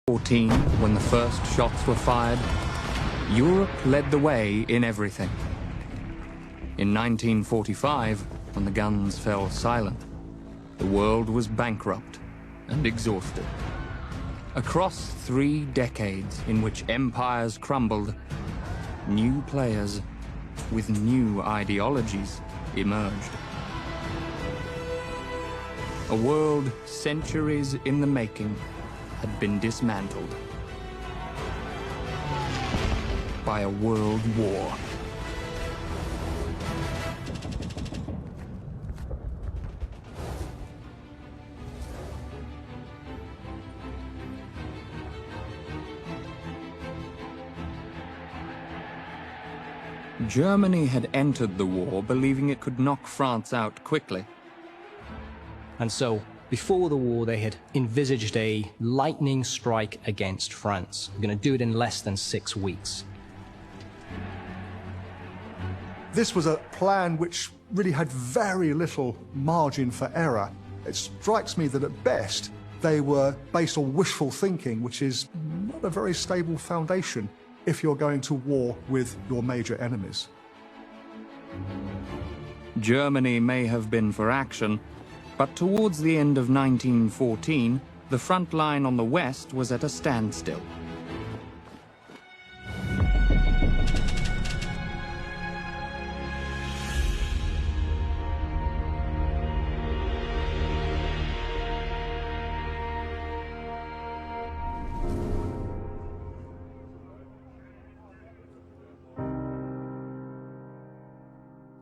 14, when the first shots were fired, Europe led the way in everything. In 1945, when the guns fell silent, the world was bankrupt and exhausted. Across 3 decades in which empires crumbled, new players with new ideologies emerged. A world centuries in the making had been dismantled by a world war. Germany had entered the war believing it could knock France out quickly. And so, before the war, they had envisaged a lightning strike against France. We're going to do it in less than 6 weeks. This was a plan which really had very little margin for error. It strikes me that at best, they were based on wishful thinking, which is not a very stable foundation if you're going to war with your major enemies. Germany may have been for action, but towards the end of 1914, the front line on the west was at a standstill.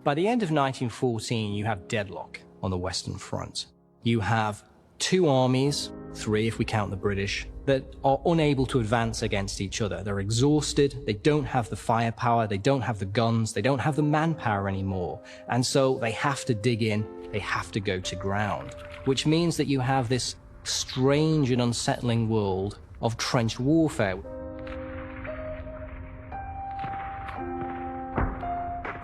By the end of 1914, you have deadlock on the Western Front. You have 2 armies, 3 if we count the British, that are unable to advance against each other. They're exhausted, they don't have the firepower, they don't have the guns, they don't have the manpower anymore. And so they have to dig in, they have to go to ground, which means that you have this strange and unsettling world of trench warfare.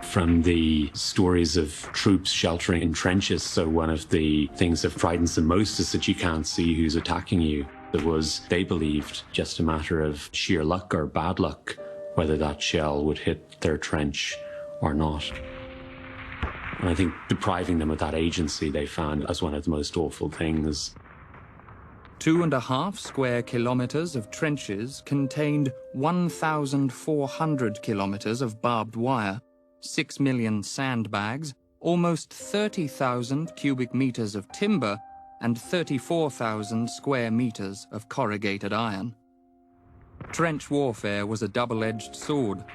From the stories of troops sheltering in trenches, so one of the things that frightens them most is that you can't see who's attacking you. It was, they believed, just a matter of sheer luck or bad luck, whether that shell would hit their trench or not. And I think depriving them of that agency they found as one of the most awful things. 2.5 square kilometers of trenches contained 1,400 kilometers of barbed wire, 6 million sandbags, almost 30,000 cubic meters of timber, and 34,000 square meters of corrugated iron. Trench warfare was a double-edged sword.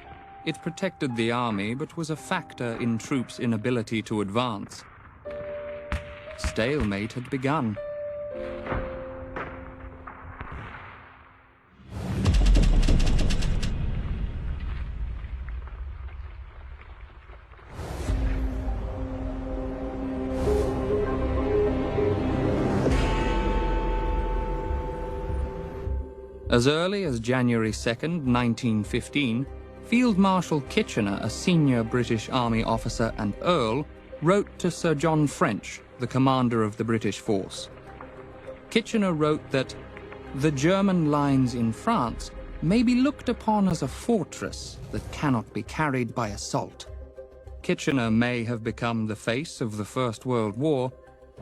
It protected the army, but was a factor in troops' inability to advance. Stalemate had begun. As early as January 2nd, 1915, Field Marshal Kitchener, a senior British Army officer and Earl, wrote to Sir John French, the commander of the British force. Kitchener wrote that the German lines in France may be looked upon as a fortress that cannot be carried by assault. Kitchener may have become the face of the First World War,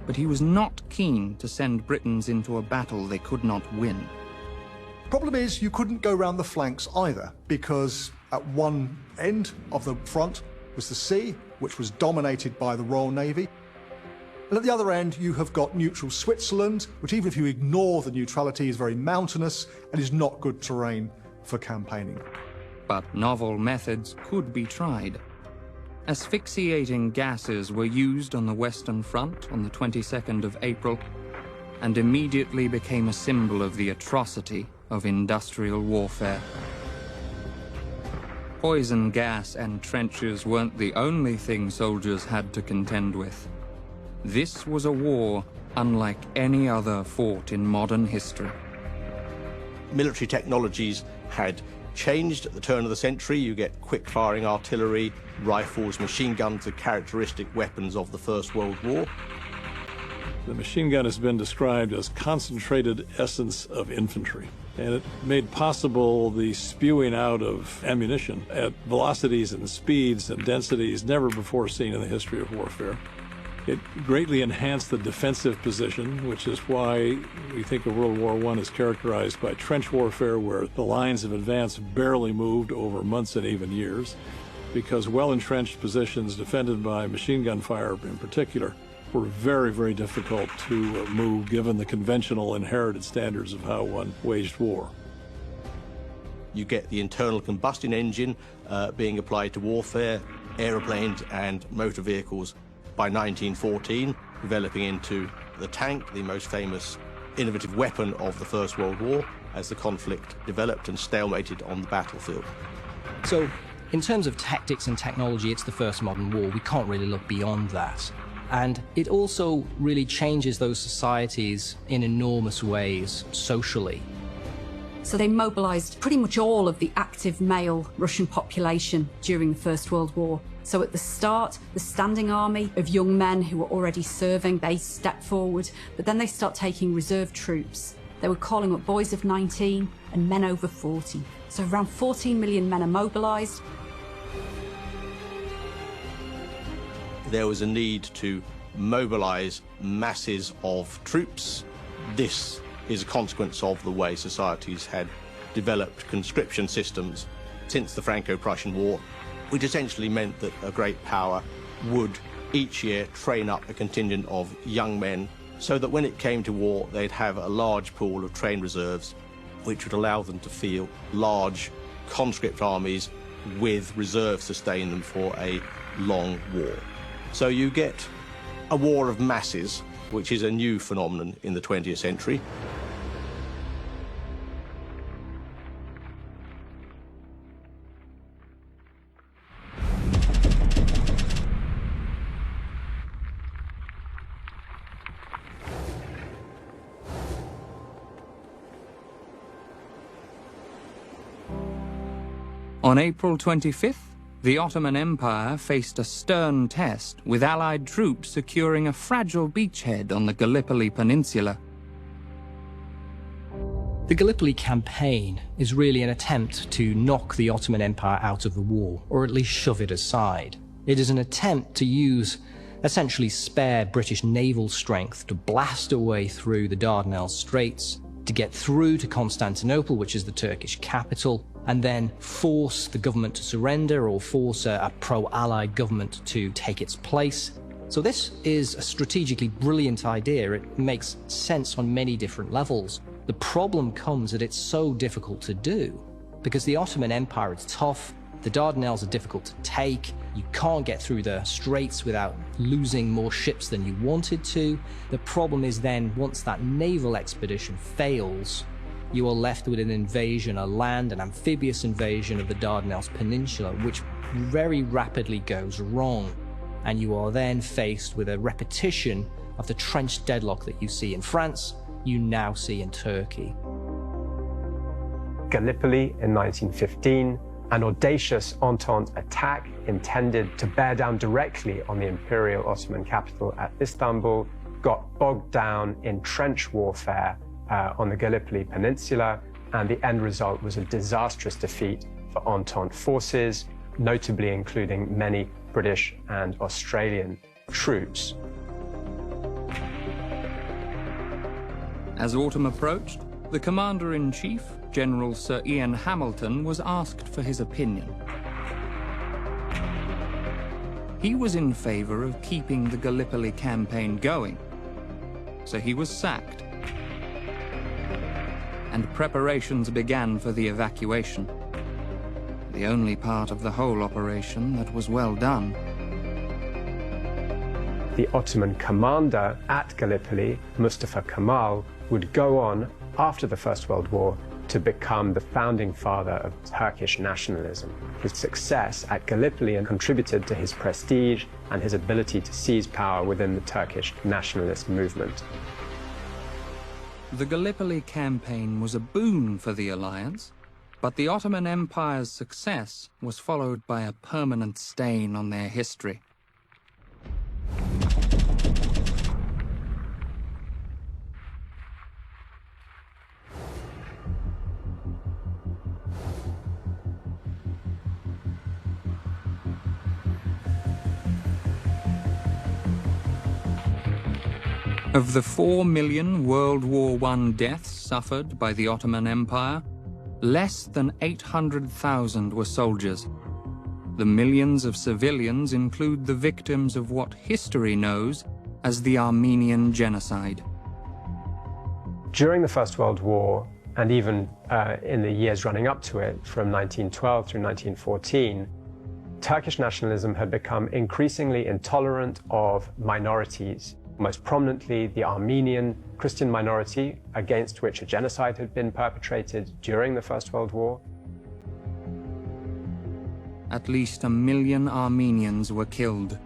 but he was not keen to send Britons into a battle they could not win. Problem is, you couldn't go round the flanks either, because at one end of the front was the sea, which was dominated by the Royal Navy. And at the other end, you have got neutral Switzerland, which even if you ignore the neutrality, is very mountainous and is not good terrain for campaigning. But novel methods could be tried. Asphyxiating gases were used on the Western Front on the 22nd of April, and immediately became a symbol of the atrocity of industrial warfare. Poison gas and trenches weren't the only thing soldiers had to contend with. This was a war unlike any other fought in modern history. Military technologies had changed at the turn of the century. You get quick-firing artillery, rifles, machine guns, the characteristic weapons of the First World War. The machine gun has been described as concentrated essence of infantry, and it made possible the spewing out of ammunition at velocities and speeds and densities never before seen in the history of warfare. It greatly enhanced the defensive position, which is why we think of World War I as characterized by trench warfare, where the lines of advance barely moved over months and even years, because well-entrenched positions defended by machine gun fire in particular were very, very difficult to move given the conventional inherited standards of how one waged war. You get the internal combustion engine being applied to warfare, aeroplanes and motor vehicles by 1914, developing into the tank, the most famous innovative weapon of the First World War, as the conflict developed and stalemated on the battlefield. So, in terms of tactics and technology, it's the first modern war. We can't really look beyond that. And it also really changes those societies in enormous ways socially. So they mobilized pretty much all of the active male Russian population during the First World War. So at the start, the standing army of young men who were already serving, they stepped forward, but then they start taking reserve troops. They were calling up boys of 19 and men over 40. So around 14 million men are mobilized. There was a need to mobilize masses of troops. This is a consequence of the way societies had developed conscription systems since the Franco-Prussian War, which essentially meant that a great power would each year train up a contingent of young men so that when it came to war, they'd have a large pool of trained reserves, which would allow them to field large conscript armies with reserves to sustain them for a long war. So you get a war of masses, which is a new phenomenon in the 20th century. On April 25th, the Ottoman Empire faced a stern test, with Allied troops securing a fragile beachhead on the Gallipoli Peninsula. The Gallipoli campaign is really an attempt to knock the Ottoman Empire out of the war, or at least shove it aside. It is an attempt to use essentially spare British naval strength to blast a way through the Dardanelles Straits, to get through to Constantinople, which is the Turkish capital, and then force the government to surrender or force a pro-Allied government to take its place. So this is a strategically brilliant idea. It makes sense on many different levels. The problem comes that it's so difficult to do because the Ottoman Empire is tough, the Dardanelles are difficult to take, you can't get through the straits without losing more ships than you wanted to. The problem is then, once that naval expedition fails, you are left with an invasion, a land and amphibious invasion of the Dardanelles Peninsula, which very rapidly goes wrong. And you are then faced with a repetition of the trench deadlock that you see in France, you now see in Turkey. Gallipoli in 1915, an audacious Entente attack intended to bear down directly on the Imperial Ottoman capital at Istanbul, got bogged down in trench warfare on the Gallipoli Peninsula, and the end result was a disastrous defeat for Entente forces, notably including many British and Australian troops. As autumn approached, the Commander-in-Chief, General Sir Ian Hamilton, was asked for his opinion. He was in favour of keeping the Gallipoli campaign going, so he was sacked, and preparations began for the evacuation, the only part of the whole operation that was well done. The Ottoman commander at Gallipoli, Mustafa Kemal, would go on after the First World War to become the founding father of Turkish nationalism. His success at Gallipoli contributed to his prestige and his ability to seize power within the Turkish nationalist movement. The Gallipoli campaign was a boon for the alliance, but the Ottoman Empire's success was followed by a permanent stain on their history. Of the 4 million World War I deaths suffered by the Ottoman Empire, less than 800,000 were soldiers. The millions of civilians include the victims of what history knows as the Armenian Genocide. During the First World War, and even in the years running up to it, from 1912 through 1914, Turkish nationalism had become increasingly intolerant of minorities, most prominently the Armenian Christian minority, against which a genocide had been perpetrated during the First World War. At least 1 million Armenians were killed,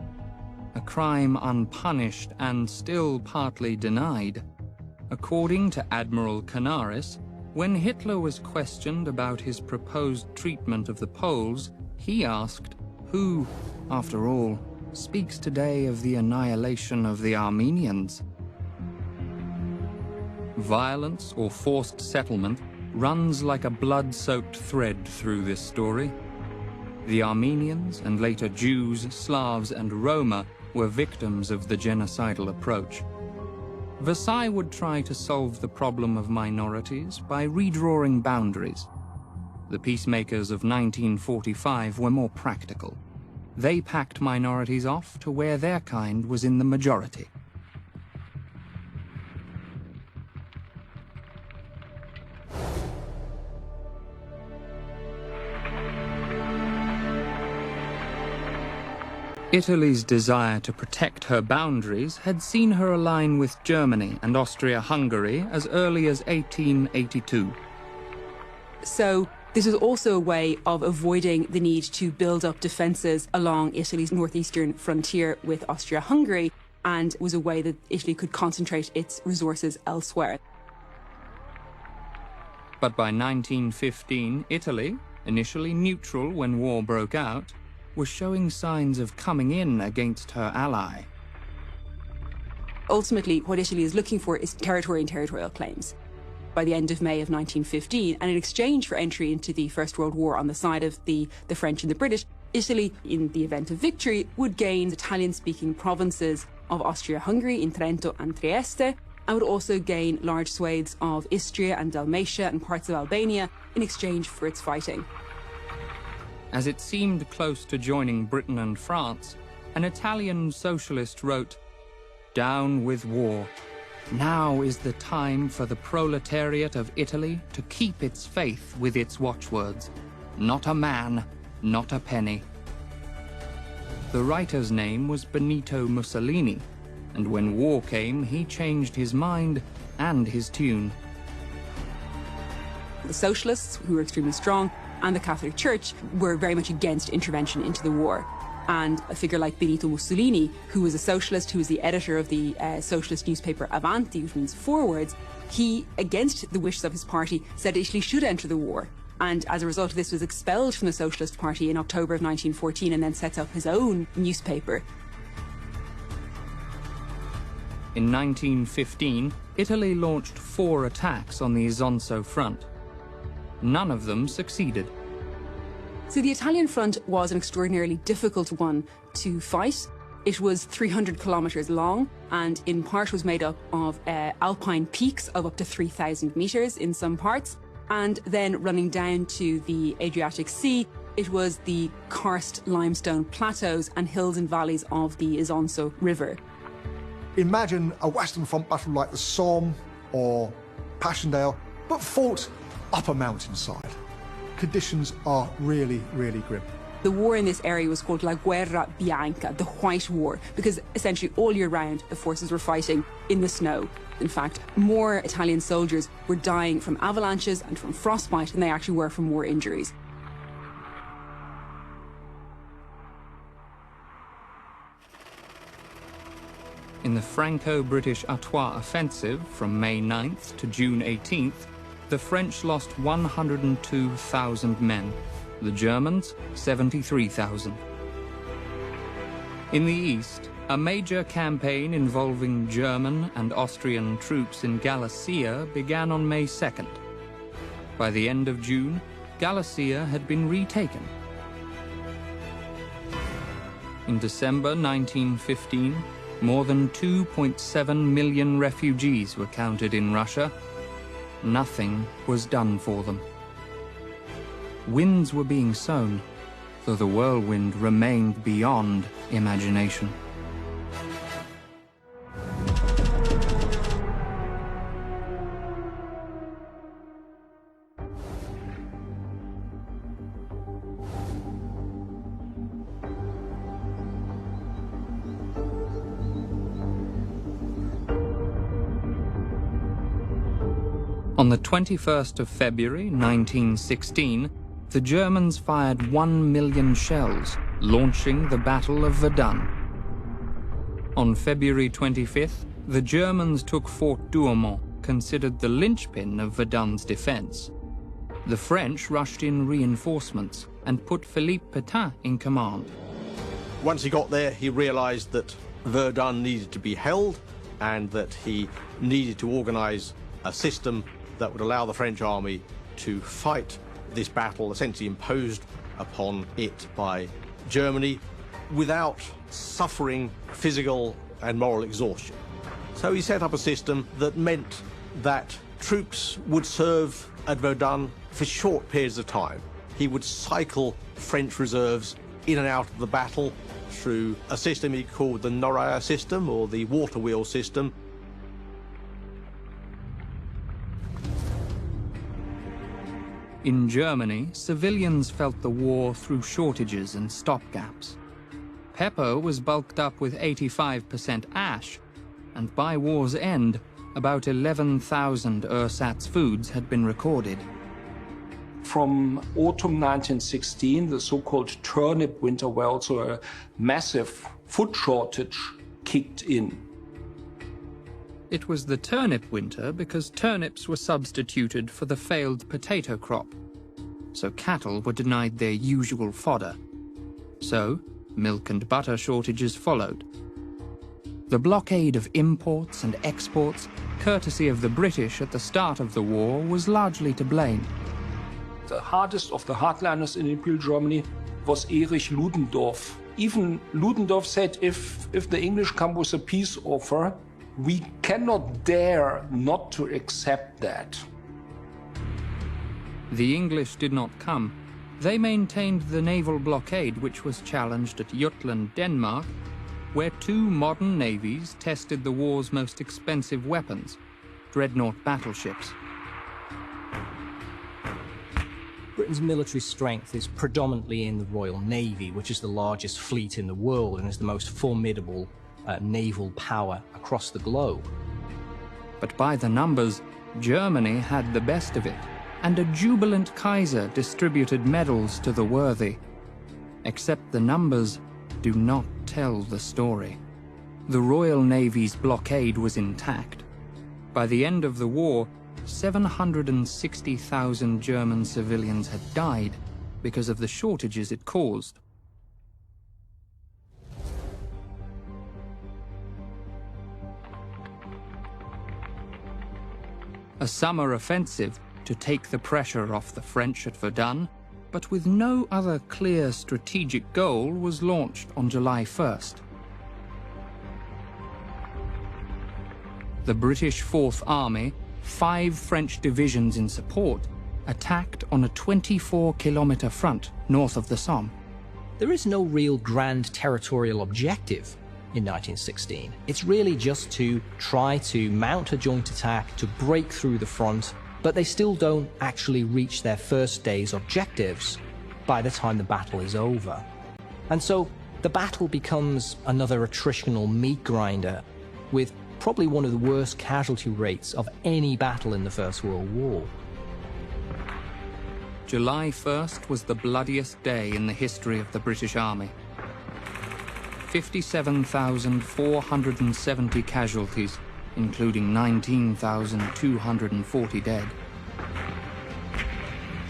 a crime unpunished and still partly denied. According to Admiral Canaris, when Hitler was questioned about his proposed treatment of the Poles, he asked, who, after all, speaks today of the annihilation of the Armenians? Violence or forced settlement runs like a blood-soaked thread through this story. The Armenians, and later Jews, Slavs, and Roma, were victims of the genocidal approach. Versailles would try to solve the problem of minorities by redrawing boundaries. The peacemakers of 1945 were more practical. They packed minorities off to where their kind was in the majority. Italy's desire to protect her boundaries had seen her align with Germany and Austria-Hungary as early as 1882. So this was also a way of avoiding the need to build up defences along Italy's northeastern frontier with Austria-Hungary, and was a way that Italy could concentrate its resources elsewhere. But by 1915, Italy, initially neutral when war broke out, was showing signs of coming in against her ally. Ultimately, what Italy is looking for is territory and territorial claims. By the end of May of 1915, and in exchange for entry into the First World War on the side of the French and the British, Italy, in the event of victory, would gain Italian-speaking provinces of Austria-Hungary in Trento and Trieste, and would also gain large swathes of Istria and Dalmatia and parts of Albania in exchange for its fighting. As it seemed close to joining Britain and France, an Italian socialist wrote, "Down with war. Now is the time for the proletariat of Italy to keep its faith with its watchwords. Not a man, not a penny." The writer's name was Benito Mussolini, and when war came, he changed his mind and his tune. The socialists, who were extremely strong, and the Catholic Church were very much against intervention into the war. And a figure like Benito Mussolini, who was a socialist, who was the editor of the socialist newspaper Avanti, which means forwards, he, against the wishes of his party, said Italy should enter the war. And as a result of this, was expelled from the Socialist Party in October of 1914 and then sets up his own newspaper. In 1915, Italy launched 4 attacks on the Isonzo front. None of them succeeded. So the Italian front was an extraordinarily difficult one to fight. It was 300 kilometres long and in part was made up of alpine peaks of up to 3,000 metres in some parts. And then running down to the Adriatic Sea, it was the karst limestone plateaus and hills and valleys of the Isonzo River. Imagine a Western Front battle like the Somme or Passchendaele, but fought up a mountainside. Conditions are really, really grim. The war in this area was called La Guerra Bianca, the White War, because essentially all year round the forces were fighting in the snow. In fact, more Italian soldiers were dying from avalanches and from frostbite than they actually were from war injuries. In the Franco-British Artois offensive from May 9th to June 18th, the French lost 102,000 men, the Germans 73,000. In the east, a major campaign involving German and Austrian troops in Galicia began on May 2nd. By the end of June, Galicia had been retaken. In December 1915, More than 2.7 million refugees were counted in Russia. Nothing was done for them. Winds were being sown, though the whirlwind remained beyond imagination. On the 21st of February 1916, the Germans fired 1 million shells, launching the Battle of Verdun. On February 25th, the Germans took Fort Douaumont, considered the linchpin of Verdun's defense. The French rushed in reinforcements and put Philippe Pétain in command. Once he got there, he realized that Verdun needed to be held and that he needed to organize a system that would allow the French army to fight this battle essentially imposed upon it by Germany without suffering physical and moral exhaustion. So he set up a system that meant that troops would serve at Verdun for short periods of time. He would cycle French reserves in and out of the battle through a system he called the Noria system, or the water wheel system. In Germany, civilians felt the war through shortages and stopgaps. Pepper was bulked up with 85% ash, and by war's end, about 11,000 ersatz foods had been recorded. From autumn 1916, the so-called turnip winter, where also a massive food shortage kicked in. It was the turnip winter because turnips were substituted for the failed potato crop, so cattle were denied their usual fodder. So, milk and butter shortages followed. The blockade of imports and exports, courtesy of the British at the start of the war, was largely to blame. The hardest of the hardliners in Imperial Germany was Erich Ludendorff. Even Ludendorff said, if the English come with a peace offer, we cannot dare not to accept that. The English did not come. They maintained the naval blockade, which was challenged at Jutland, Denmark, where two modern navies tested the war's most expensive weapons, dreadnought battleships. Britain's military strength is predominantly in the Royal Navy, which is the largest fleet in the world and is the most formidable naval power across the globe. But by the numbers, Germany had the best of it, and a jubilant Kaiser distributed medals to the worthy. Except the numbers do not tell the story. The Royal Navy's blockade was intact. By the end of the war, 760,000 German civilians had died because of the shortages it caused. A summer offensive to take the pressure off the French at Verdun, but with no other clear strategic goal, was launched on July 1st. The British Fourth Army, 5 French divisions in support, attacked on a 24-kilometer front north of the Somme. There is no real grand territorial objective in 1916. It's really just to try to mount a joint attack to break through the front, but they still don't actually reach their first day's objectives by the time the battle is over. And so the battle becomes another attritional meat grinder, with probably one of the worst casualty rates of any battle in the First World War. July 1st was the bloodiest day in the history of the British Army. 57,470 casualties, including 19,240 dead.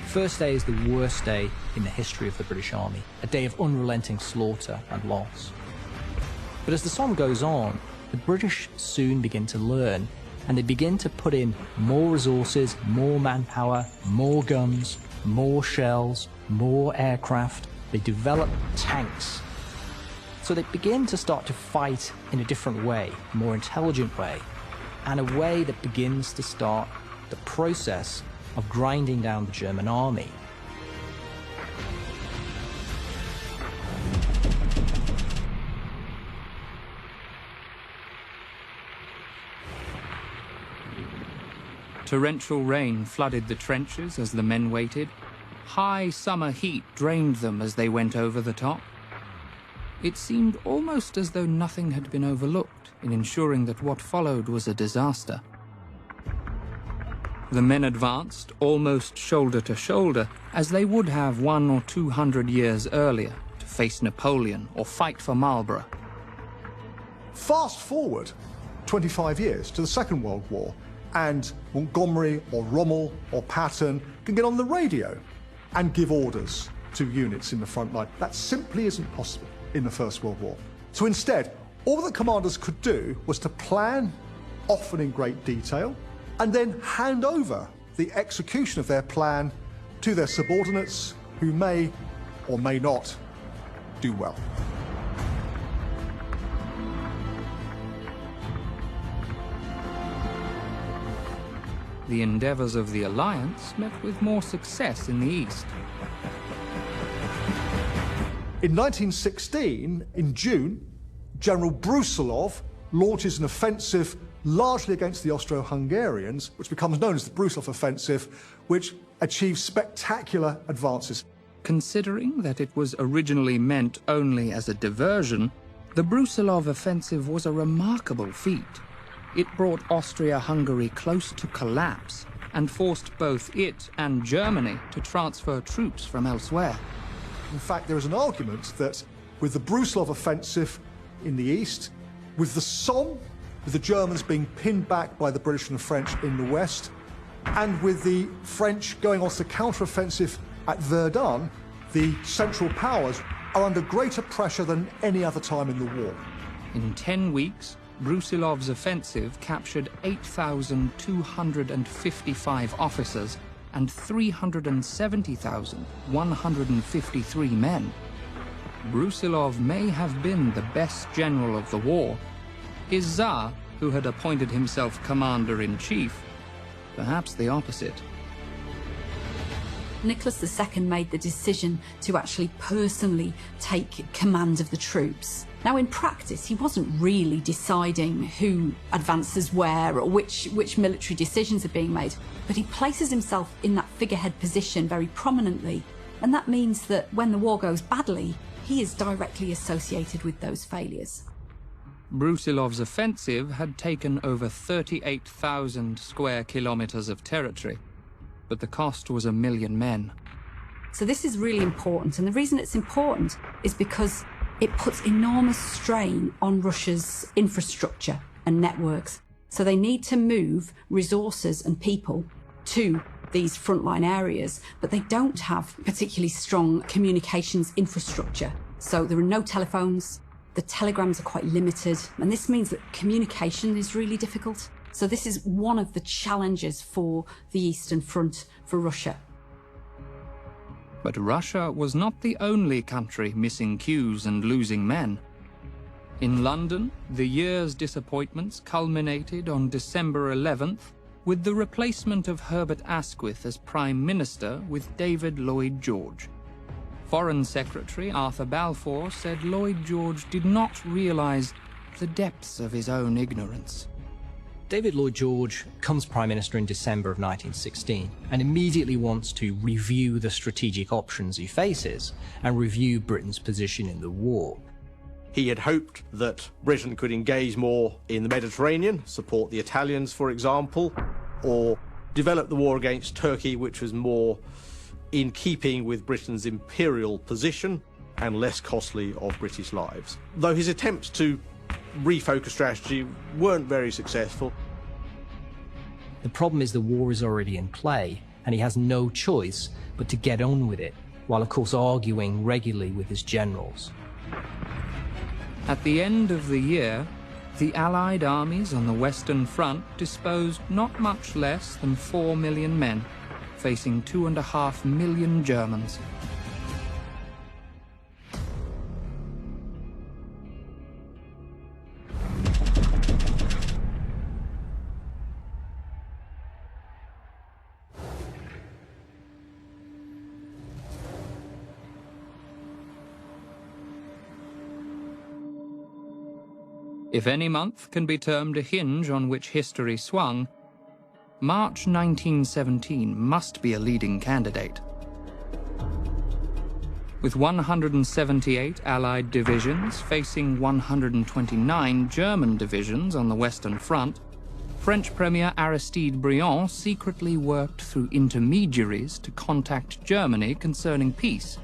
First day is the worst day in the history of the British Army, a day of unrelenting slaughter and loss. But as the Somme goes on, the British soon begin to learn, and they begin to put in more resources, more manpower, more guns, more shells, more aircraft. They develop tanks. So they begin to start to fight in a different way, a more intelligent way, and a way that begins to start the process of grinding down the German army. Torrential rain flooded the trenches as the men waited. High summer heat drained them as they went over the top. It seemed almost as though nothing had been overlooked in ensuring that what followed was a disaster. The men advanced almost shoulder to shoulder, as they would have 100 or 200 years earlier, to face Napoleon or fight for Marlborough. Fast forward 25 years to the Second World War, and Montgomery or Rommel or Patton can get on the radio and give orders to units in the front line. That simply isn't possible in the First World War. So instead, all the commanders could do was to plan, often in great detail, and then hand over the execution of their plan to their subordinates, who may or may not do well. The endeavours of the alliance met with more success in the east. In 1916, in June, General Brusilov launches an offensive largely against the Austro-Hungarians, which becomes known as the Brusilov Offensive, which achieves spectacular advances. Considering that it was originally meant only as a diversion, the Brusilov Offensive was a remarkable feat. It brought Austria-Hungary close to collapse and forced both it and Germany to transfer troops from elsewhere. In fact, there is an argument that with the Brusilov offensive in the east, with the Somme, with the Germans being pinned back by the British and the French in the west, and with the French going on to the counter-offensive at Verdun, the Central Powers are under greater pressure than any other time in the war. In 10 weeks, Brusilov's offensive captured 8,255 officers and 370,153 men. Brusilov may have been the best general of the war. His Tsar, who had appointed himself commander-in-chief, perhaps the opposite. Nicholas II made the decision to actually personally take command of the troops. Now, in practice, he wasn't really deciding who advances where or which military decisions are being made, but he places himself in that figurehead position very prominently, and that means that when the war goes badly, he is directly associated with those failures. Brusilov's offensive had taken over 38,000 square kilometers of territory, but the cost was 1 million men. So this is really important, and the reason it's important is because it puts enormous strain on Russia's infrastructure and networks. So they need to move resources and people to these frontline areas, but they don't have particularly strong communications infrastructure. So there are no telephones, the telegrams are quite limited, and this means that communication is really difficult. So this is one of the challenges for the Eastern Front for Russia. But Russia was not the only country missing cues and losing men. In London, the year's disappointments culminated on December 11th with the replacement of Herbert Asquith as Prime Minister with David Lloyd George. Foreign Secretary Arthur Balfour said Lloyd George did not realise the depths of his own ignorance. David Lloyd George becomes Prime Minister in December of 1916 and immediately wants to review the strategic options he faces and review Britain's position in the war. He had hoped that Britain could engage more in the Mediterranean, support the Italians, for example, or develop the war against Turkey, which was more in keeping with Britain's imperial position and less costly of British lives. Though his attempts to refocus strategy weren't very successful. The problem is the war is already in play, and he has no choice but to get on with it, while of course arguing regularly with his generals. At the end of the year, the Allied armies on the Western Front disposed not much less than 4 million men, facing 2.5 million Germans. If any month can be termed a hinge on which history swung, March 1917 must be a leading candidate. With 178 Allied divisions facing 129 German divisions on the Western Front, French Premier Aristide Briand secretly worked through intermediaries to contact Germany concerning peace.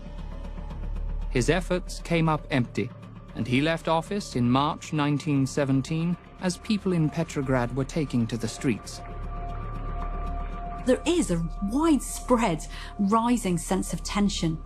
His efforts came up empty, and he left office in March 1917 as people in Petrograd were taking to the streets. There is a widespread rising sense of tension.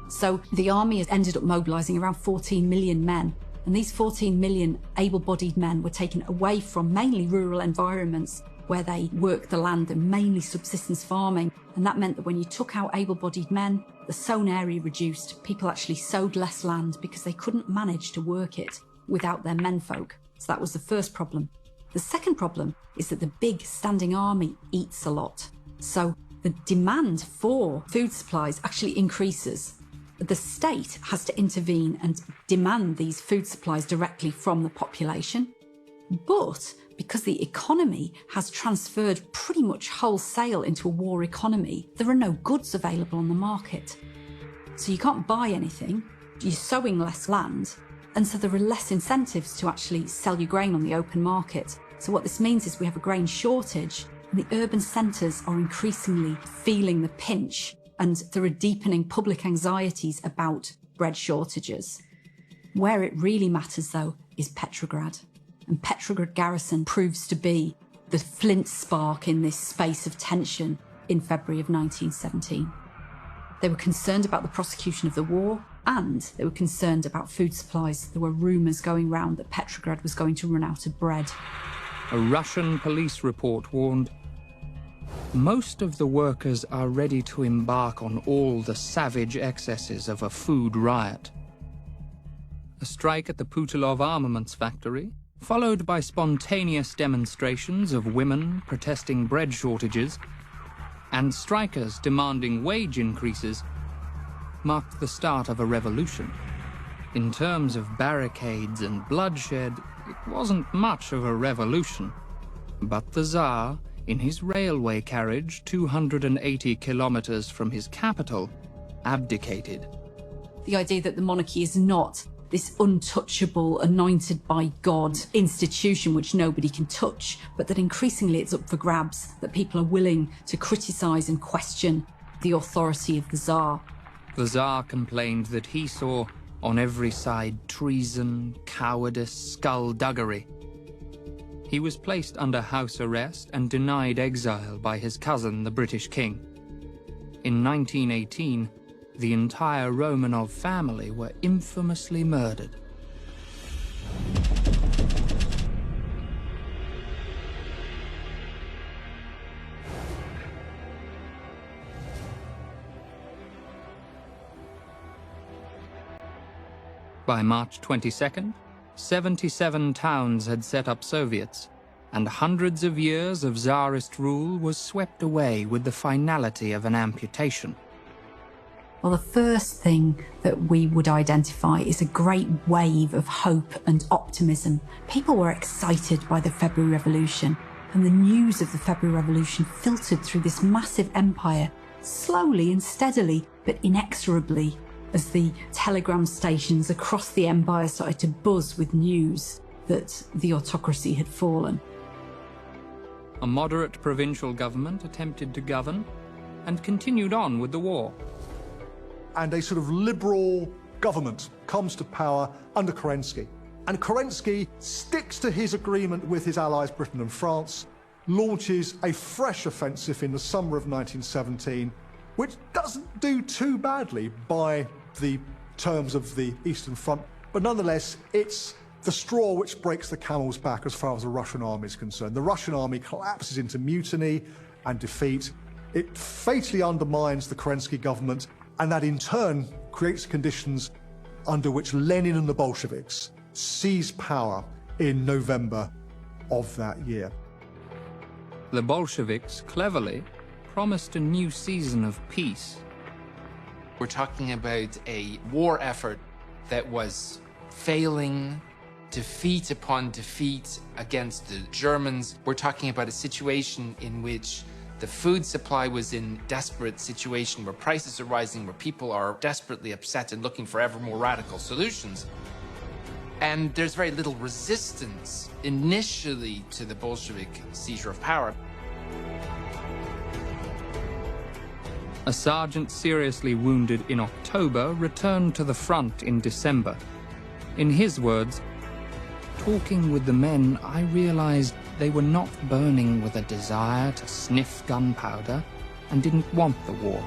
So the army has ended up mobilising around 14 million men, and these 14 million able-bodied men were taken away from mainly rural environments where they worked the land and mainly subsistence farming, and that meant that when you took out able-bodied men, the sown area reduced. People actually sowed less land because they couldn't manage to work it without their menfolk. So that was the first problem. The second problem is that the big standing army eats a lot. So the demand for food supplies actually increases. The state has to intervene and demand these food supplies directly from the population. But because the economy has transferred pretty much wholesale into a war economy, there are no goods available on the market. So you can't buy anything, you're sowing less land, and so there are less incentives to actually sell your grain on the open market. So what this means is we have a grain shortage, and the urban centres are increasingly feeling the pinch, and there are deepening public anxieties about bread shortages. Where it really matters, though, is Petrograd. And Petrograd garrison proves to be the flint spark in this space of tension in February of 1917. They were concerned about the prosecution of the war, and they were concerned about food supplies. There were rumours going round that Petrograd was going to run out of bread. A Russian police report warned, "Most of the workers are ready to embark on all the savage excesses of a food riot." A strike at the Putilov armaments factory, followed by spontaneous demonstrations of women protesting bread shortages and strikers demanding wage increases, marked the start of a revolution. In terms of barricades and bloodshed, it wasn't much of a revolution. But the Tsar, in his railway carriage 280 kilometers from his capital, abdicated. The idea that the monarchy is not this untouchable, anointed by God institution which nobody can touch, but that increasingly it's up for grabs, that people are willing to criticise and question the authority of the Tsar. The Tsar complained that he saw on every side treason, cowardice, skullduggery. He was placed under house arrest and denied exile by his cousin, the British King. In 1918, the entire Romanov family were infamously murdered. By March 22nd, 77 towns had set up Soviets, and hundreds of years of Tsarist rule was swept away with the finality of an amputation. Well, the first thing that we would identify is a great wave of hope and optimism. People were excited by the February Revolution, and the news of the February Revolution filtered through this massive empire, slowly and steadily, but inexorably, as the telegram stations across the empire started to buzz with news that the autocracy had fallen. A moderate provincial government attempted to govern and continued on with the war. And a sort of liberal government comes to power under Kerensky. And Kerensky sticks to his agreement with his allies Britain and France, launches a fresh offensive in the summer of 1917, which doesn't do too badly by the terms of the Eastern Front, but nonetheless, it's the straw which breaks the camel's back as far as the Russian army is concerned. The Russian army collapses into mutiny and defeat. It fatally undermines the Kerensky government, and that in turn creates conditions under which Lenin and the Bolsheviks seize power in November of that year. The Bolsheviks cleverly promised a new season of peace. We're talking about a war effort that was failing defeat upon defeat against the Germans. We're talking about a situation in which the food supply was in desperate situation, where prices are rising, where people are desperately upset and looking for ever more radical solutions. And there's very little resistance initially to the Bolshevik seizure of power. A sergeant seriously wounded in October returned to the front in December. In his words, "Talking with the men, I realized they were not burning with a desire to sniff gunpowder and didn't want the war.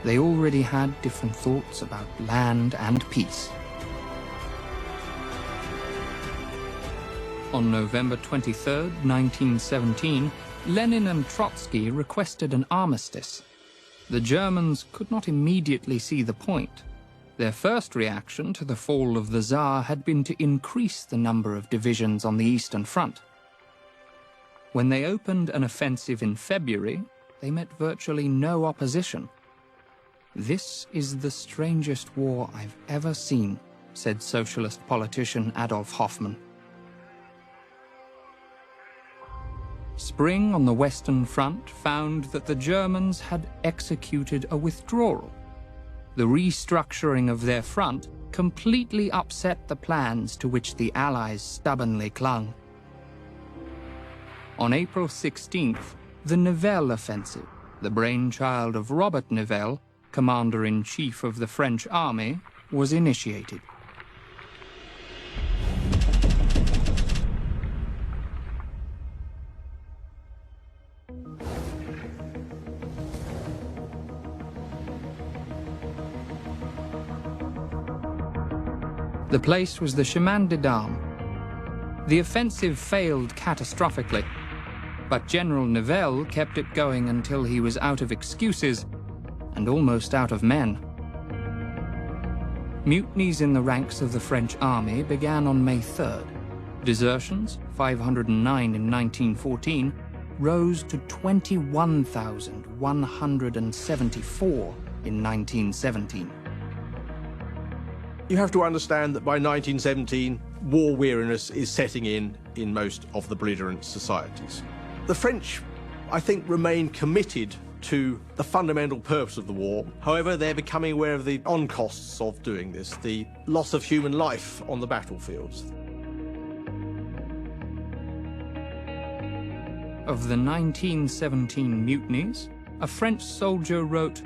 They already had different thoughts about land and peace." On November 23, 1917, Lenin and Trotsky requested an armistice. The Germans could not immediately see the point. Their first reaction to the fall of the Tsar had been to increase the number of divisions on the Eastern Front. When they opened an offensive in February, they met virtually no opposition. "This is the strangest war I've ever seen," said socialist politician Adolf Hitler. Spring on the Western Front found that the Germans had executed a withdrawal. The restructuring of their front completely upset the plans to which the Allies stubbornly clung. On April 16th, the Nivelle offensive, the brainchild of Robert Nivelle, commander-in-chief of the French army, was initiated. The place was the Chemin des Dames. The offensive failed catastrophically, but General Nivelle kept it going until he was out of excuses and almost out of men. Mutinies in the ranks of the French army began on May 3rd. Desertions, 509 in 1914, rose to 21,174 in 1917. You have to understand that by 1917, war weariness is setting in most of the belligerent societies. The French, I think, remain committed to the fundamental purpose of the war. However, they're becoming aware of the on-costs of doing this, the loss of human life on the battlefields. Of the 1917 mutinies, a French soldier wrote,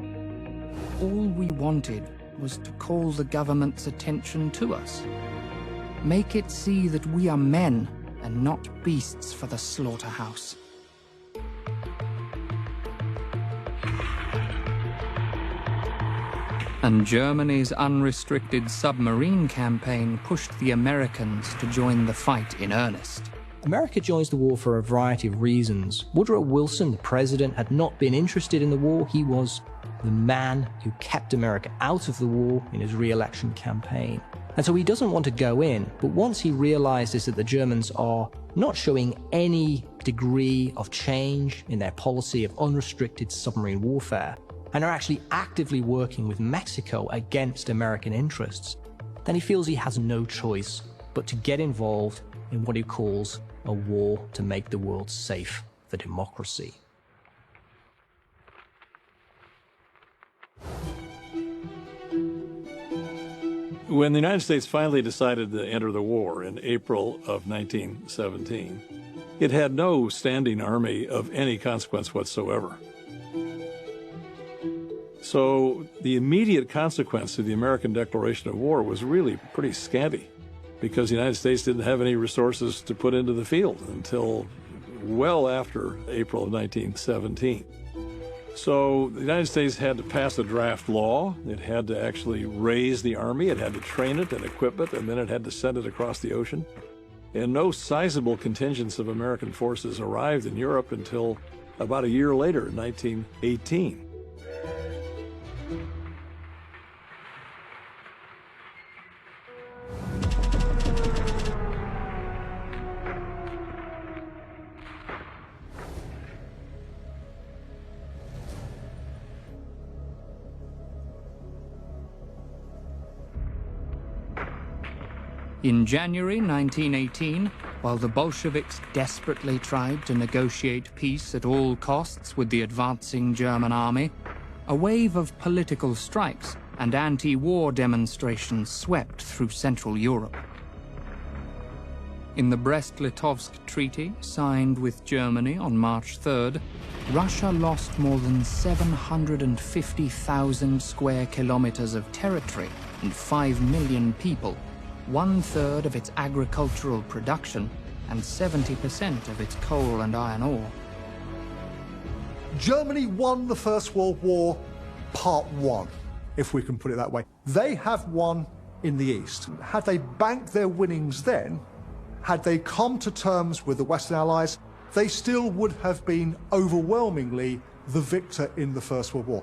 "All we wanted was to call the government's attention to us. Make it see that we are men and not beasts for the slaughterhouse." And Germany's unrestricted submarine campaign pushed the Americans to join the fight in earnest. America joins the war for a variety of reasons. Woodrow Wilson, the president, had not been interested in the war. He was the man who kept America out of the war in his re-election campaign. And so he doesn't want to go in, but once he realizes that the Germans are not showing any degree of change in their policy of unrestricted submarine warfare, and are actually actively working with Mexico against American interests, then he feels he has no choice but to get involved in what he calls a war to make the world safe for democracy. When the United States finally decided to enter the war in April of 1917, it had no standing army of any consequence whatsoever. So the immediate consequence of the American declaration of war was really pretty scanty, because the United States didn't have any resources to put into the field until well after April of 1917. So the United States had to pass a draft law. It had to actually raise the army. It had to train it and equip it, and then it had to send it across the ocean. And no sizable contingents of American forces arrived in Europe until about a year later, 1918. In January 1918, while the Bolsheviks desperately tried to negotiate peace at all costs with the advancing German army, a wave of political strikes and anti-war demonstrations swept through Central Europe. In the Brest-Litovsk Treaty, signed with Germany on March 3rd, Russia lost more than 750,000 square kilometers of territory and 5 million people, 1/3 of its agricultural production and 70% of its coal and iron ore. Germany won the First World War, part one, if we can put it that way. They have won in the East. Had they banked their winnings then, had they come to terms with the Western Allies, they still would have been overwhelmingly the victor in the First World War.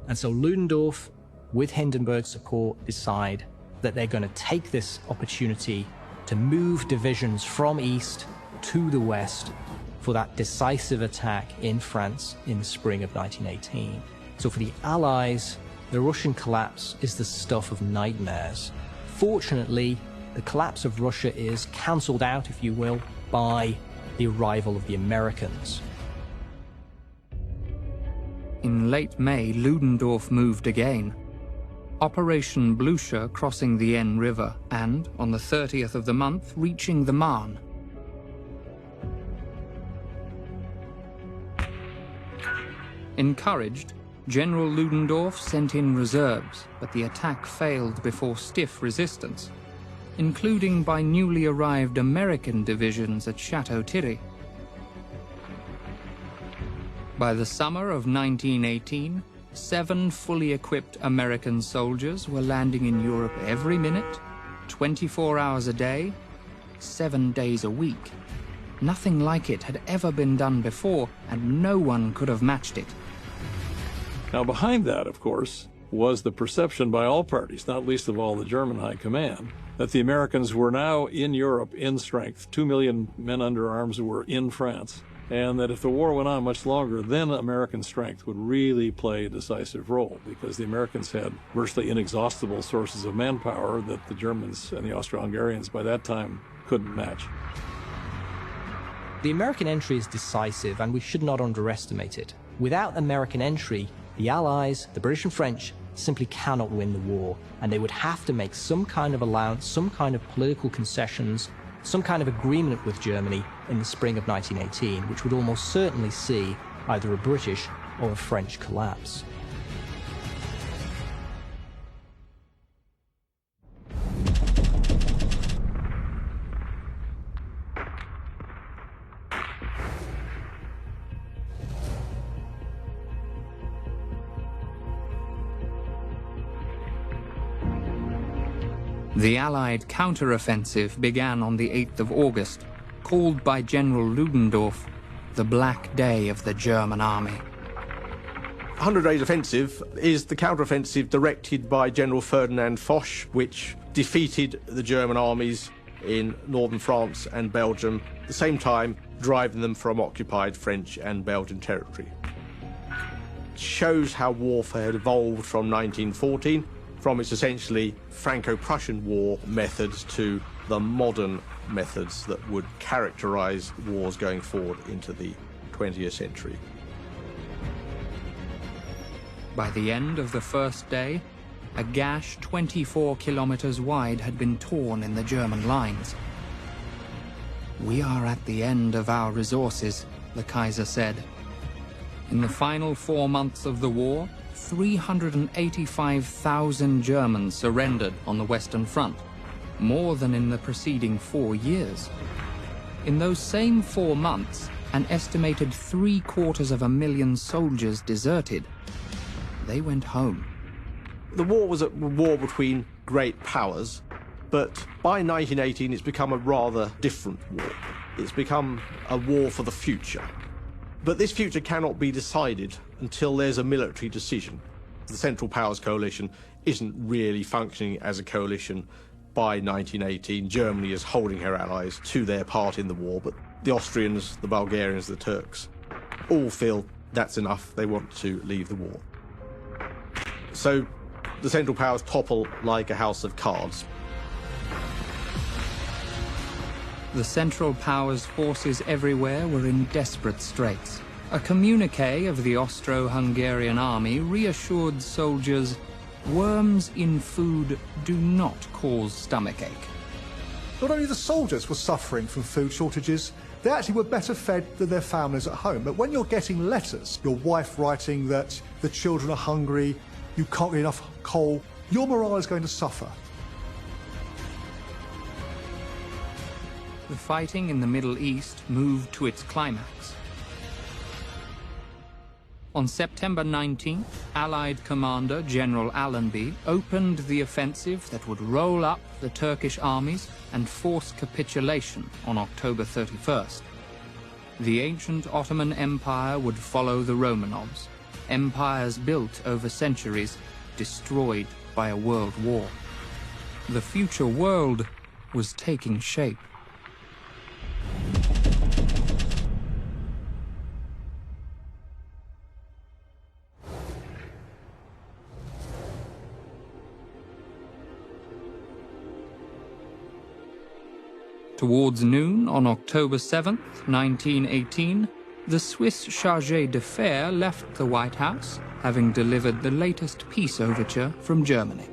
And so Ludendorff, with Hindenburg's support, decide that they're going to take this opportunity to move divisions from east to the west for that decisive attack in France in the spring of 1918. So for the Allies, the Russian collapse is the stuff of nightmares. Fortunately, the collapse of Russia is cancelled out, if you will, by the arrival of the Americans. In late May, Ludendorff moved again. Operation Blücher crossing the Aisne River and, on the 30th of the month, reaching the Marne. Encouraged, General Ludendorff sent in reserves, but the attack failed before stiff resistance, including by newly arrived American divisions at Château-Thierry. By the summer of 1918, 7 fully equipped American soldiers were landing in Europe every minute, 24 hours a day, 7 days a week. Nothing like it had ever been done before, and no one could have matched it. Now, behind that, of course, was the perception by all parties, not least of all the German high command, that the Americans were now in Europe in strength. 2 million men under arms were in France, and that if the war went on much longer, then American strength would really play a decisive role, because the Americans had virtually inexhaustible sources of manpower that the Germans and the Austro-Hungarians by that time couldn't match. The American entry is decisive, and we should not underestimate it. Without American entry, the Allies, the British and French, simply cannot win the war, and they would have to make some kind of allowance, some kind of political concessions, some kind of agreement with Germany in the spring of 1918, which would almost certainly see either a British or a French collapse. The Allied counter-offensive began on the 8th of August, called by General Ludendorff the Black Day of the German Army. 100 Days Offensive is the counter-offensive directed by General Ferdinand Foch, which defeated the German armies in northern France and Belgium, at the same time driving them from occupied French and Belgian territory. It shows how warfare had evolved from 1914, from its essentially Franco-Prussian war methods to the modern methods that would characterize wars going forward into the 20th century. By the end of the first day, a gash 24 kilometers wide had been torn in the German lines. "We are at the end of our resources," the Kaiser said. In the final 4 months of the war, 385,000 Germans surrendered on the Western Front, more than in the preceding 4 years. In those same 4 months, an estimated 750,000 soldiers deserted. They went home. The war was a war between great powers, but by 1918 it's become a rather different war. It's become a war for the future. But this future cannot be decided until there's a military decision. The Central Powers Coalition isn't really functioning as a coalition by 1918. Germany is holding her allies to their part in the war, but the Austrians, the Bulgarians, the Turks all feel that's enough. They want to leave the war. So the Central Powers topple like a house of cards. The Central Powers forces everywhere were in desperate straits. A communique of the Austro-Hungarian army reassured soldiers, "Worms in food do not cause stomachache." Not only the soldiers were suffering from food shortages, they actually were better fed than their families at home. But when you're getting letters, your wife writing that the children are hungry, you can't get enough coal, your morale is going to suffer. The fighting in the Middle East moved to its climax. On September 19th, Allied commander General Allenby opened the offensive that would roll up the Turkish armies and force capitulation on October 31st. The ancient Ottoman Empire would follow the Romanovs, empires built over centuries, destroyed by a world war. The future world was taking shape. Towards noon on October 7th, 1918, the Swiss chargé d'affaires left the White House, having delivered the latest peace overture from Germany.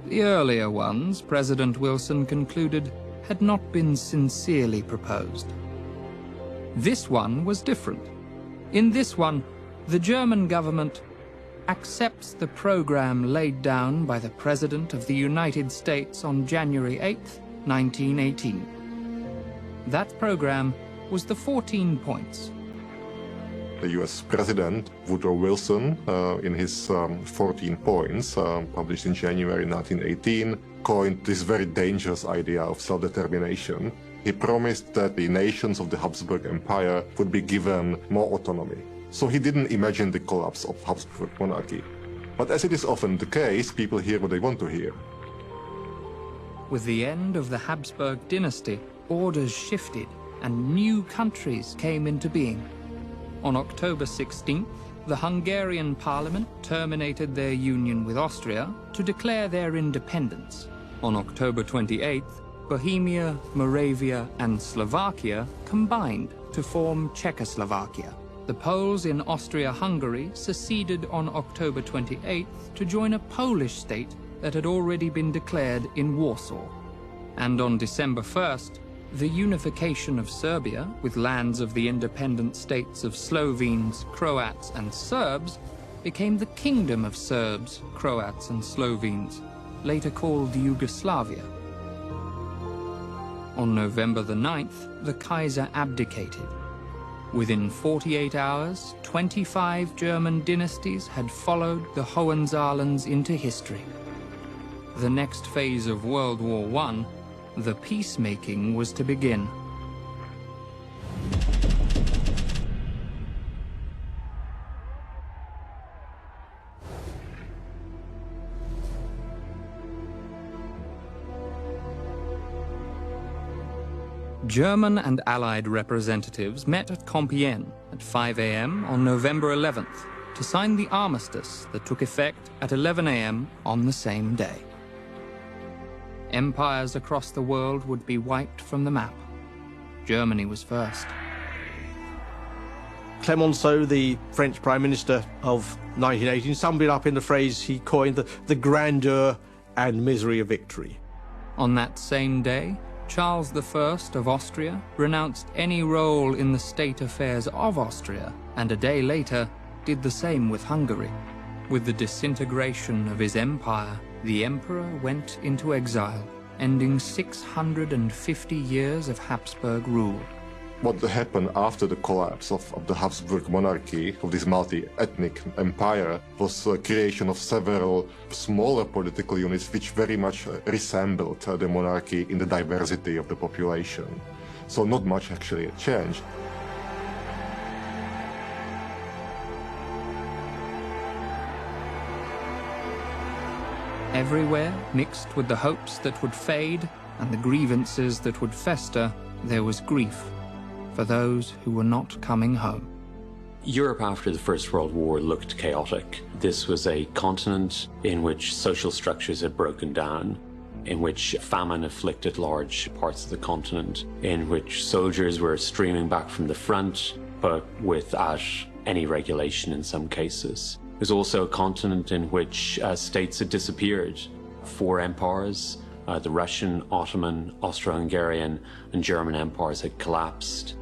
The earlier ones, President Wilson concluded, had not been sincerely proposed. This one was different. In this one, the German government accepts the program laid down by the President of the United States on January 8th, 1918. That program was the 14 points. The US President Woodrow Wilson, in his 14 points, published in January 1918, coined this very dangerous idea of self-determination. He promised that the nations of the Habsburg Empire would be given more autonomy. So he didn't imagine the collapse of Habsburg monarchy. But as it is often the case, people hear what they want to hear. With the end of the Habsburg dynasty, orders shifted and new countries came into being. On October 16th, the Hungarian parliament terminated their union with Austria to declare their independence. On October 28th, Bohemia, Moravia, and Slovakia combined to form Czechoslovakia. The Poles in Austria-Hungary seceded on October 28th to join a Polish state that had already been declared in Warsaw. And on December 1st, the unification of Serbia with lands of the independent states of Slovenes, Croats, and Serbs became the Kingdom of Serbs, Croats, and Slovenes, later called Yugoslavia. On November the 9th, the Kaiser abdicated. Within 48 hours, 25 German dynasties had followed the Hohenzollerns into history. The next phase of World War I, the peacemaking, was to begin. German and Allied representatives met at Compiègne at 5 a.m. on November 11th to sign the armistice that took effect at 11 a.m. on the same day. Empires across the world would be wiped from the map. Germany was first. Clemenceau, the French Prime Minister of 1918, summed it up in the phrase he coined, the grandeur and misery of victory. On that same day, Charles I of Austria renounced any role in the state affairs of Austria, and a day later did the same with Hungary. With the disintegration of his empire, the emperor went into exile, ending 650 years of Habsburg rule. What happened after the collapse of the Habsburg monarchy, of this multi-ethnic empire, was the creation of several smaller political units which very much resembled the monarchy in the diversity of the population. So not much actually changed. Everywhere, mixed with the hopes that would fade and the grievances that would fester, there was grief for those who were not coming home. Europe after the First World War looked chaotic. This was a continent in which social structures had broken down. in which famine afflicted large parts of the continent, in which soldiers were streaming back from the front, but without any regulation in some cases. It was also a continent in which states had disappeared. 4 empires, the Russian, Ottoman, Austro-Hungarian and German empires had collapsed.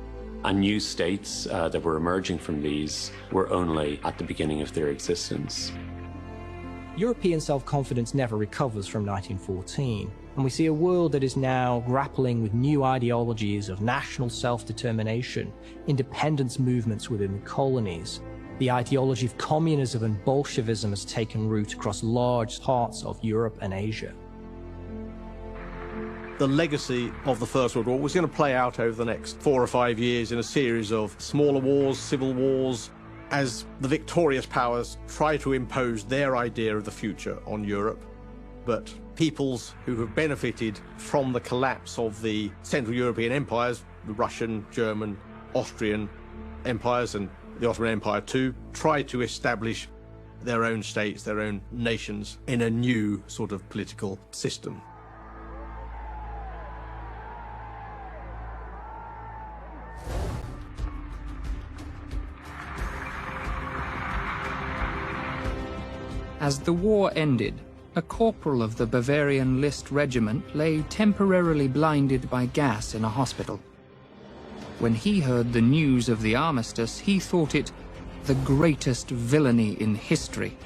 And new states that were emerging from these were only at the beginning of their existence. European self-confidence never recovers from 1914, and we see a world that is now grappling with new ideologies of national self-determination, independence movements within the colonies. The ideology of communism and Bolshevism has taken root across large parts of Europe and Asia. The legacy of the First World War was going to play out over the next 4 or 5 years in a series of smaller wars, civil wars, as the victorious powers try to impose their idea of the future on Europe. But peoples who have benefited from the collapse of the Central European empires, the Russian, German, Austrian empires, and the Ottoman Empire too, try to establish their own states, their own nations, in a new sort of political system. As the war ended, a corporal of the Bavarian List Regiment lay temporarily blinded by gas in a hospital. When he heard the news of the armistice, he thought it the greatest villainy in history.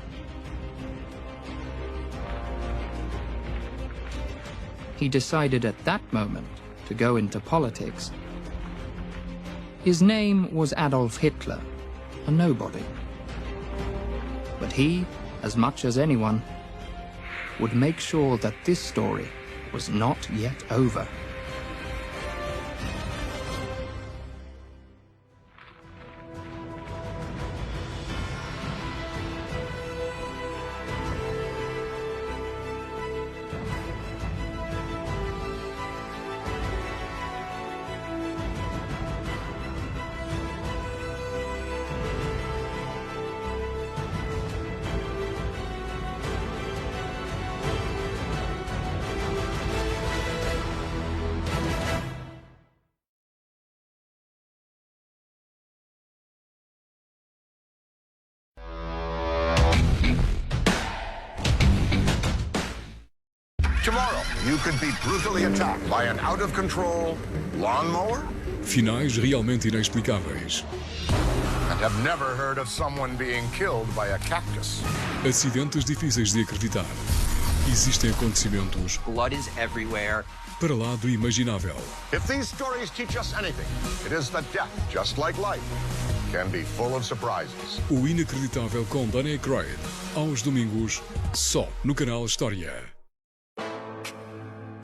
He decided at that moment to go into politics. His name was Adolf Hitler, a nobody. But he, as much as anyone, would make sure that this story was not yet over. Tomorrow, you could be brutally attacked by an out-of-control lawnmower? Finais realmente inexplicáveis. And have never heard of someone being killed by a cactus. Acidentes difíceis de acreditar. Existem acontecimentos. Blood is everywhere. Para lá do imaginável. If these stories teach us anything, it is that death, just like life, can be full of surprises. O inacreditável com Danny Aykroyd. Aos domingos, só no canal História.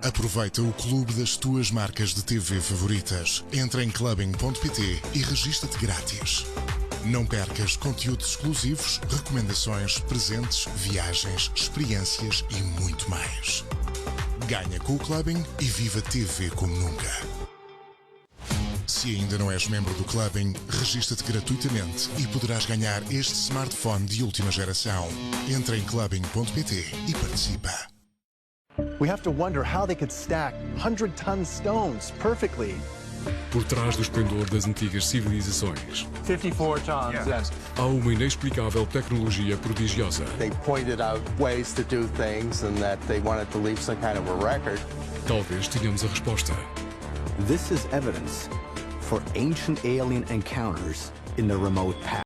Aproveita o clube das tuas marcas de TV favoritas. Entra em clubbing.pt e registra-te grátis. Não percas conteúdos exclusivos, recomendações, presentes, viagens, experiências e muito mais. Ganha com o clubbing e viva TV como nunca. Se ainda não és membro do clubbing, registra-te gratuitamente e poderás ganhar este smartphone de última geração. Entra em clubbing.pt e participa. We have to wonder how they could stack 100-ton stones perfectly. Por trás do esplendor das antigas civilizações. 54 tons, yes. Há uma inexplicável tecnologia prodigiosa. They pointed out ways to do things and that they wanted to leave some kind of a record. Talvez tenhamos a resposta. This is evidence for ancient alien encounters in the remote past.